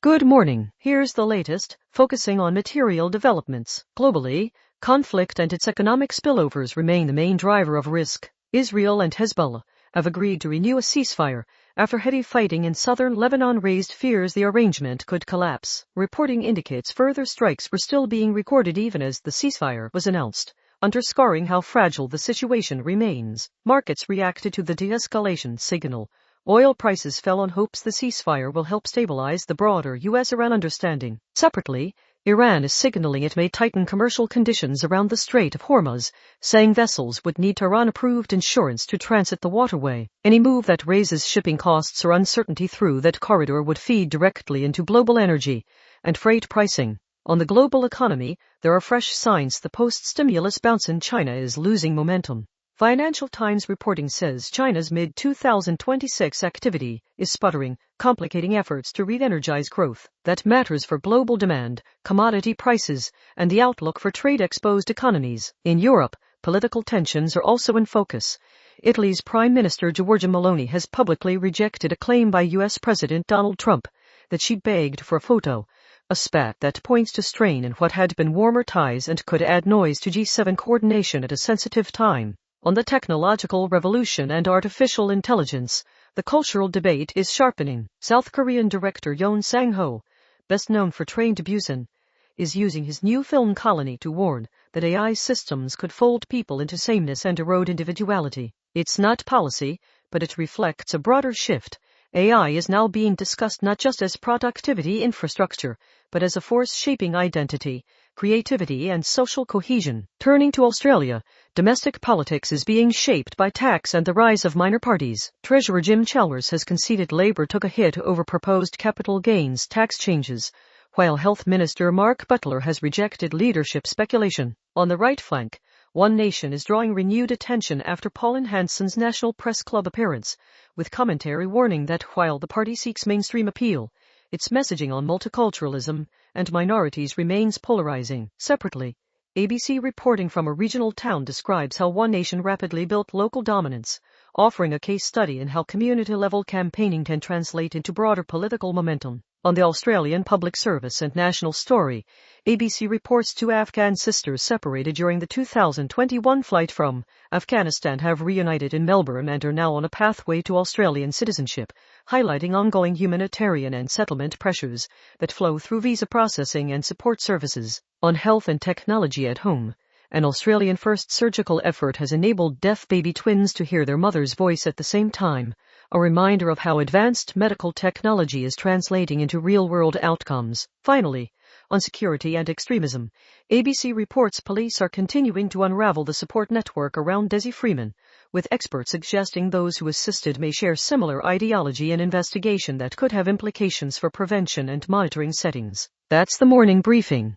Good morning. Here's the latest, focusing on material developments. Globally, conflict and its economic spillovers remain the main driver of risk. Israel and Hezbollah have agreed to renew a ceasefire after heavy fighting in southern Lebanon raised fears the arrangement could collapse. Reporting indicates further strikes were still being recorded even as the ceasefire was announced, underscoring how fragile the situation remains. Markets reacted to the de-escalation signal. Oil prices fell on hopes the ceasefire will help stabilize the broader U.S.-Iran understanding. Separately, Iran is signaling it may tighten commercial conditions around the Strait of Hormuz, saying vessels would need Tehran-approved insurance to transit the waterway. Any move that raises shipping costs or uncertainty through that corridor would feed directly into global energy and freight pricing. On the global economy, there are fresh signs the post-stimulus bounce in China is losing momentum. Financial Times reporting says China's mid-2026 activity is sputtering, complicating efforts to re-energize growth that matters for global demand, commodity prices, and the outlook for trade-exposed economies. In Europe, political tensions are also in focus. Italy's Prime Minister Giorgia Meloni has publicly rejected a claim by U.S. President Donald Trump that she begged for a photo, a spat that points to strain in what had been warmer ties and could add noise to G7 coordination at a sensitive time. On the technological revolution and artificial intelligence, the cultural debate is sharpening. South Korean director Yoon Sang-ho, best known for Train to Busan, is using his new film Colony to warn that AI systems could fold people into sameness and erode individuality. It's not policy, but it reflects a broader shift. AI is now being discussed not just as productivity infrastructure, but as a force shaping identity, creativity, and social cohesion. Turning to Australia, domestic politics is being shaped by tax and the rise of minor parties. Treasurer Jim Chalmers has conceded Labor took a hit over proposed capital gains tax changes, while Health Minister Mark Butler has rejected leadership speculation. On the right flank, One Nation is drawing renewed attention after Pauline Hanson's National Press Club appearance, with commentary warning that while the party seeks mainstream appeal, its messaging on multiculturalism and minorities remains polarizing. Separately, ABC reporting from a regional town describes how One Nation rapidly built local dominance, offering a case study in how community-level campaigning can translate into broader political momentum. On the Australian Public Service and National Story, ABC reports two Afghan sisters separated during the 2021 flight from Afghanistan have reunited in Melbourne and are now on a pathway to Australian citizenship, highlighting ongoing humanitarian and settlement pressures that flow through visa processing and support services. On health and technology at home, an Australian first surgical effort has enabled deaf baby twins to hear their mother's voice at the same time, a reminder of how advanced medical technology is translating into real-world outcomes. Finally, on security and extremism, ABC reports police are continuing to unravel the support network around Desi Freeman, with experts suggesting those who assisted may share similar ideology and investigation that could have implications for prevention and monitoring settings. That's the morning briefing.